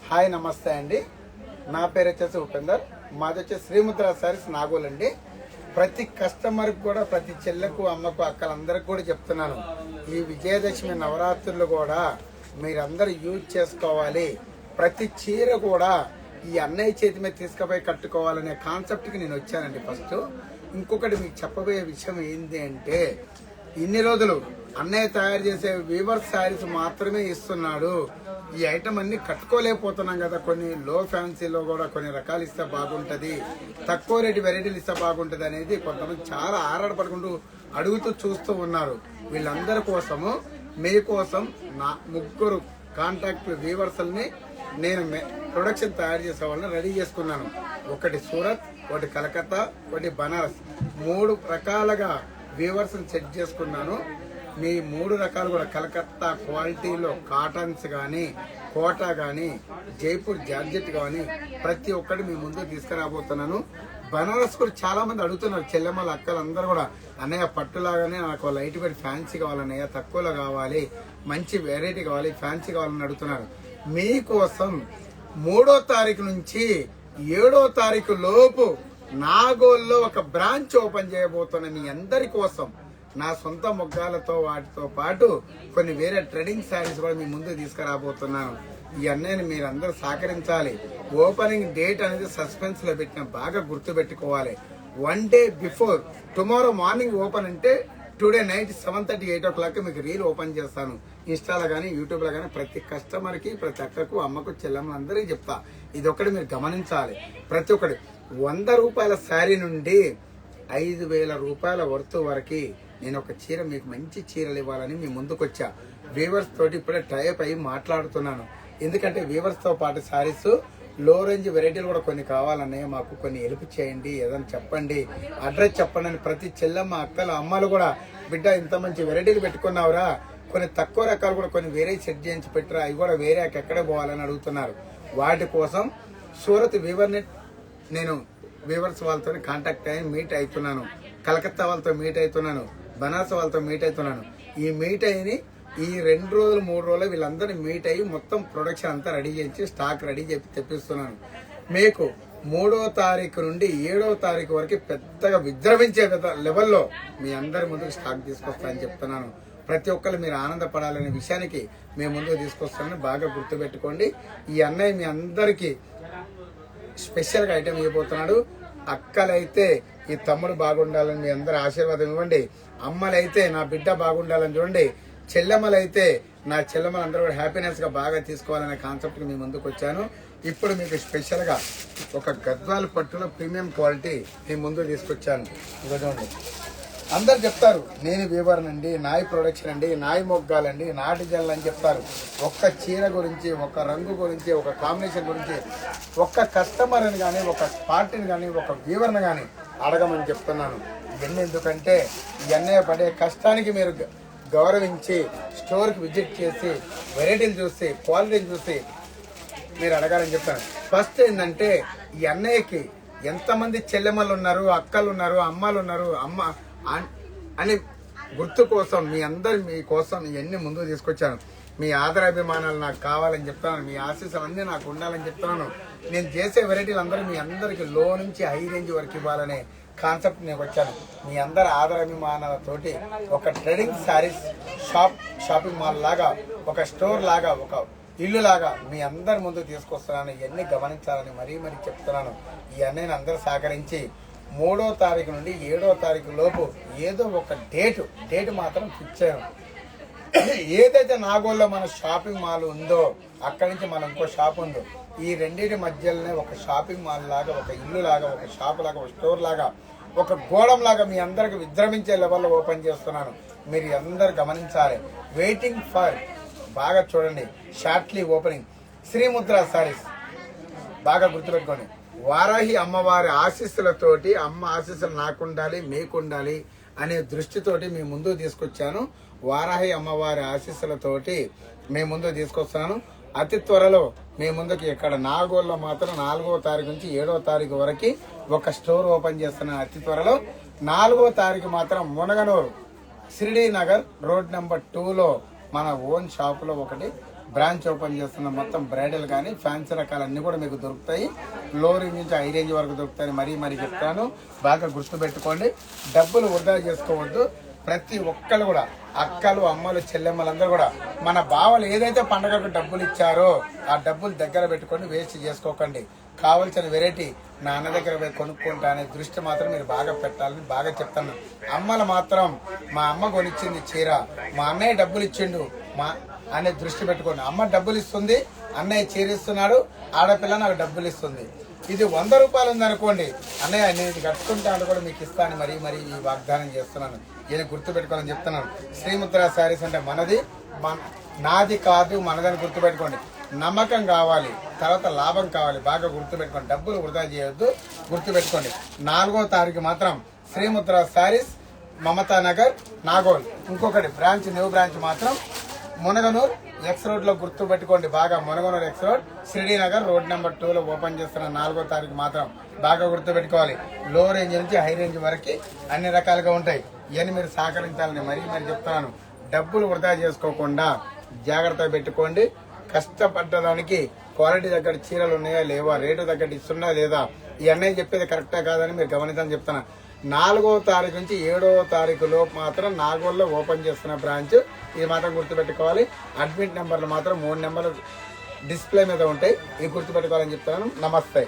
Hi నమస్తే అండి. నా పేరు వచ్చేసి ఉపేందర్. మాది వచ్చేసి శ్రీముద్ర సారీస్ నాగోల్ అండి. ప్రతి కస్టమర్కి కూడా, ప్రతి చెల్లెకు, అమ్మకు, అక్కలందరికీ కూడా చెప్తున్నాను, ఈ విజయదశమి నవరాత్రులు కూడా మీరందరూ యూజ్ చేసుకోవాలి. ప్రతి చీర కూడా ఈ అన్నయ్య చేతి మీద తీసుకుపోయి కట్టుకోవాలనే కాన్సెప్ట్కి నేను వచ్చానండి. ఫస్ట్ ఇంకొకటి మీకు చెప్పబోయే విషయం ఏంటి అంటే, ఇన్ని రోజులు అన్నయ్య తయారు చేసే వీవర్ శారీస్ మాత్రమే ఇస్తున్నాడు. ఈ ఐటమ్ అన్ని కట్టుకోలేకపోతున్నాం కదా. కొన్ని లో ఫ్యాన్సీలో కూడా కొన్ని రకాలు ఇస్తే బాగుంటుంది, తక్కువ రేటు వెరైటీలు ఇస్తే బాగుంటుంది అనేది కొంతమంది చాలా ఆరాటపడుకుంటూ అడుగుతూ చూస్తూ ఉన్నారు. వీళ్ళందరి కోసము, మీకోసం నా 3 కాంటాక్ట్ వీవర్స్ని నేను ప్రొడక్షన్ తయారు చేసే వాళ్ళని రెడీ చేసుకున్నాను. ఒకటి సూరత్, ఒకటి కలకత్తా, ఒకటి బనారస్. 3 రకాలుగా వీవర్స్ని సెట్ చేసుకున్నాను. మీ 3 రకాలు కూడా కలకత్తా క్వాలిటీలో కాటన్స్ కానీ, కోటా కానీ, జైపూర్ జార్జెట్ కానీ ప్రతి ఒక్కటి మీ ముందు తీసుకురాబోతున్నాను. బనారస్ కూడా చాలా మంది అడుగుతున్నారు, చెల్లెమ్మల అక్కలు అందరూ కూడా, అన్నయ్య పట్టులాగానే నాకు లైట్ వెయిట్ ఫ్యాన్సీ కావాలన్నయ్య, తక్కువలో కావాలి, మంచి వెరైటీ కావాలి, ఫ్యాన్సీ కావాలని అడుగుతున్నారు. మీకోసం 3వ తారీఖు నుంచి 7వ తారీఖు లోపు నాగోల్లో ఒక బ్రాంచ్ ఓపెన్ చేయబోతున్నా. మీ అందరి కోసం నా సొంత మొగ్గాలతో వాటితో పాటు కొన్ని వేరే ట్రెడింగ్ శారీస్ కూడా మీ ముందు తీసుకురాబోతున్నాను. ఈ అన్నయ్యని మీరు అందరూ సహకరించాలి. ఓపెనింగ్ డేట్ అనేది సస్పెన్స్ లో పెట్టిన, బాగా గుర్తు పెట్టుకోవాలి. 1 day before, tomorrow morning open అంటే టుడే నైట్ 7:30, 8 o'clock మీకు రీల్ ఓపెన్ చేస్తాను. ఇన్స్టాలో కానీ, యూట్యూబ్ లో కానీ ప్రతి కస్టమర్ కి, ప్రతి అక్కకు, అమ్మకు, చెల్లెమ్మలు అందరికీ చెప్తా. ఇది ఒకటి మీరు గమనించాలి. ప్రతి ఒక్కటి 100 రూపాయల శారీ నుండి 5,000 రూపాయల వర్త్ వరకు నేను ఒక చీర, మీకు మంచి చీరలు ఇవ్వాలని మీ ముందుకు వచ్చా. వీవర్స్ తోటి ఇప్పుడే టైప్ అయ్యి మాట్లాడుతున్నాను. ఎందుకంటే వీవర్స్ తో పాటు శారీస్ లో రేంజ్ వెరైటీలు కూడా కొన్ని కావాలన్నాయి. మాకు కొన్ని హెల్ప్ చేయండి, ఏదైనా చెప్పండి, అడ్రస్ చెప్పండి అని ప్రతి చెల్లెమ్మ, అక్కల, అమ్మలు కూడా, బిడ్డ ఇంత మంచి వెరైటీలు పెట్టుకున్నావురా, కొన్ని తక్కువ రకాలు కూడా కొన్ని వేరే సెట్ చేయించి పెట్టరా, అవి కూడా వేరే ఎక్కడ పోవాలని అడుగుతున్నారు. వాటి కోసం సూరత్ వీవర్ని నేను వీవర్స్ వాళ్ళతో కాంటాక్ట్ అయ్యి మీట్ అవుతున్నాను. కలకత్తా వాళ్ళతో మీట్ అవుతున్నాను. బనారస్ వాళ్ళతో మీట్ అవుతున్నాను. ఈ మీట్ అయ్యి ఈ 2 రోజులు 3 రోజులు వీళ్ళందరినీ మీట్ అయ్యి మొత్తం ప్రొడక్షన్ అంతా రెడీ చేసి స్టాక్ రెడీ చేసి తెప్పిస్తున్నాను. మీకు 3వ తారీఖు నుండి 7వ తారీఖు వరకు పెద్దగా విజృంభించే లెవెల్లో మీ అందరి ముందుకు స్టాక్ తీసుకొస్తానని చెప్తున్నాను. ప్రతి ఒక్కరు మీరు ఆనందపడాలనే విషయానికి మేము ముందుకు తీసుకొస్తానని బాగా గుర్తుపెట్టుకోండి. ఈ అన్నయ్య మీ అందరికీ స్పెషల్ గా ఐటమ్ ఇవ్వబోతున్నాడు. అక్కలైతే ఈ తమ్ముడు బాగుండాలని మీ అందరి ఆశీర్వాదం ఇవ్వండి. అమ్మలైతే నా బిడ్డ బాగుండాలని చూడండి. చెల్లెమ్మలైతే నా చెల్లెమ్మలందరూ కూడా హ్యాపీనెస్ గా బాగా తీసుకోవాలనే కాన్సెప్ట్ మీ ముందుకు వచ్చాను. ఇప్పుడు మీకు స్పెషల్ గా ఒక గద్వాల పట్టులో ప్రీమియం క్వాలిటీ మీ ముందు తీసుకొచ్చాను. చూడండి, అందరు చెప్తారు నేను వీవర్ నండి, నాయి ప్రొడక్షన్ అండి, నాయి మొగ్గాలండి, నా డిజైన్లు అని చెప్తారు. ఒక్క చీర గురించి, ఒక రంగు గురించి, ఒక కాంబినేషన్ గురించి ఒక్క కస్టమర్ని కానీ, ఒక పార్టీని కానీ, ఒక వీవర్ని కానీ అడగమని చెప్తున్నాను. ఇవన్నీ ఎందుకంటే ఈ అన్నయ్య పడే కష్టానికి మీరు గౌరవించి స్టోర్కి విజిట్ చేసి వెరైటీలు చూసి క్వాలిటీని చూసి మీరు అడగాలని చెప్తాను. ఫస్ట్ ఏంటంటే ఈ అన్నయ్యకి ఎంతమంది చెల్లెమ్మలు ఉన్నారు, అక్కలు ఉన్నారు, అమ్మలు ఉన్నారు, అమ్మ అని గుర్తు కోసం మీ కోసం ఇవన్నీ ముందుకు తీసుకొచ్చాను. మీ ఆదరాభిమానాలు నాకు కావాలని చెప్తాను. మీ ఆశీస్సులు అన్నీ నాకు ఉండాలని చెప్తాను. నేను చేసే వెరైటీలు అందరూ మీ అందరికి లో నుంచి హై రేంజ్ వరకు ఇవ్వాలనే కాన్సెప్ట్ నేను వచ్చాను. మీ అందరి ఆదరాభిమానాలతోటి ఒక ట్రెడింగ్ శారీస్ షాపింగ్ మాల్ లాగా, ఒక స్టోర్ లాగా, ఒక ఇల్లు లాగా మీ అందరి ముందు తీసుకొస్తున్నాను. ఇవన్నీ గమనించాలని మరీ చెప్తున్నాను. ఈ అన్నయ్యని అందరూ సహకరించి 3వ తారీఖు నుండి 7వ తారీఖు లోపు ఏదో ఒక డేట్ మాత్రం ఫిక్స్ అయ్యాను. ఏదైతే నాగోల్లో మన షాపింగ్ మాల్ ఉందో అక్కడి నుంచి మన ఇంకో షాప్ ఉందో, ఈ రెండింటి మధ్యలోనే ఒక షాపింగ్ మాల్ లాగా, ఒక ఇల్లు లాగా, ఒక షాప్ లాగా, ఒక స్టోర్ లాగా, ఒక గోడం లాగా మీ అందరికి విజృంభించే లెవెల్లో ఓపెన్ చేస్తున్నాను. మీరు అందరు గమనించాలి. వెయిటింగ్ ఫర్, బాగా చూడండి, షార్ట్లీ ఓపెనింగ్. శ్రీముద్ర సారీస్ బాగా గుర్తుపెట్టుకోండి. వారాహి అమ్మవారి ఆశీస్సులతోటి, అమ్మ ఆశీస్సులు నాకుండాలి, మీకుండాలి అనే దృష్టితోటి మీ ముందుకు తీసుకొచ్చాను. వారాహి అమ్మవారి ఆశీస్సులతోటి మీ ముందుకు తీసుకొస్తాను. అతి త్వరలో మీ ముందుకి ఇక్కడ నాగోల్లో మాత్రం 4వ తారీఖు నుంచి 7వ తారీఖు వరకు ఒక స్టోర్ ఓపెన్ చేస్తున్నాను. అతి త్వరలో 4వ తారీఖు మాత్రం మునగనూరు షిరిడీ నగర్ రోడ్ నెంబర్ 2లో మన ఓన్ షాపులో ఒకటి, బ్రాంచ్ ఓపెన్ చేస్తున్న మొత్తం బ్రైడల్ కానీ ఫ్యాన్సీ రకాలన్నీ కూడా మీకు దొరుకుతాయి. లో రేంజ్ నుంచి హై రేంజ్ వరకు దొరుకుతాయి. మరీ చెప్తాను, బాగా గుర్తుపెట్టుకోండి. డబ్బులు వృధా చేసుకోవద్దు. ప్రతి ఒక్కరు కూడా అక్కలు, అమ్మలు, చెల్లెమ్మలందరూ కూడా మన బావలు ఏదైతే పండగకు డబ్బులు ఇచ్చారో ఆ డబ్బులు దగ్గర పెట్టుకొని వేస్ట్ చేసుకోకండి. కావలసిన వెరైటీ నా అన్న దగ్గర పోయి కొనుక్కుంటా అనే దృష్టి మాత్రం మీరు బాగా పెట్టాలని బాగా చెప్తాను. అమ్మలు మాత్రం మా అమ్మ కొనిచ్చింది చీర, మా అన్నయ్య డబ్బులు ఇచ్చిండు మా అనే దృష్టి పెట్టుకోండి. అమ్మ డబ్బులు ఇస్తుంది, అన్నయ్య చీర ఇస్తున్నాడు, ఆడపిల్ల నాకు డబ్బులు ఇస్తుంది. ఇది 100 రూపాయలు ఉందనుకోండి, అన్నయ్య నేను ఇది కట్టుకుంటాను కూడా మీకు ఇస్తాను మరీ ఈ వాగ్దానం చేస్తున్నాను. ఈయన గుర్తుపెట్టుకోవాలని చెప్తున్నాను. శ్రీముద్ర శారీస్ అంటే మనది, నాది కాదు మనదని గుర్తుపెట్టుకోండి. నమ్మకం కావాలి, తర్వాత లాభం కావాలి. బాగా గుర్తుపెట్టుకోండి. డబ్బులు వృధా చేయొద్దు, గుర్తుపెట్టుకోండి. 4వ తారీఖు మాత్రం శ్రీముద్ర శారీస్, మమతా నగర్, నాగోల్. ఇంకొకటి బ్రాంచ్, న్యూ బ్రాంచ్ మాత్రం మునగనూర్ ఎక్స్ రోడ్ లో గుర్తుపెట్టుకోండి. బాగా Munaganur X road, CD Nagar road number 2 లో ఓపెన్ చేస్తున్న 4వ తారీఖు మాత్రం బాగా గుర్తుపెట్టుకోవాలి. లో రేంజ్ నుంచి హై రేంజ్ వరకు అన్ని రకాలుగా ఉంటాయి. ఇవన్నీ మీరు సహకరించాలని మరీ చెప్తున్నాను. డబ్బులు వృధా చేసుకోకుండా జాగ్రత్తగా పెట్టుకోండి. కష్టపడ్డదానికి క్వాలిటీ దగ్గర చీరలు ఉన్నాయా లేవా, రేటు తగ్గట్టు ఇస్తున్నా లేదా, ఈ అన్నయ్య చెప్పేది కరెక్టా కాదని మీరు గమనించాలని చెప్తున్నా. 4వ తారీఖు నుంచి 7వ తారీఖు లోపు మాత్రం నాగోల్లో ఓపెన్ చేస్తున్న బ్రాంచ్. ఇది మాత్రం గుర్తుపెట్టుకోవాలి. అడ్మిట్ నెంబర్లు మాత్రం 3 నెంబర్లు డిస్ప్లే మీద ఉంటాయి. ఇవి గుర్తుపెట్టుకోవాలని చెప్తున్నాను. నమస్తే.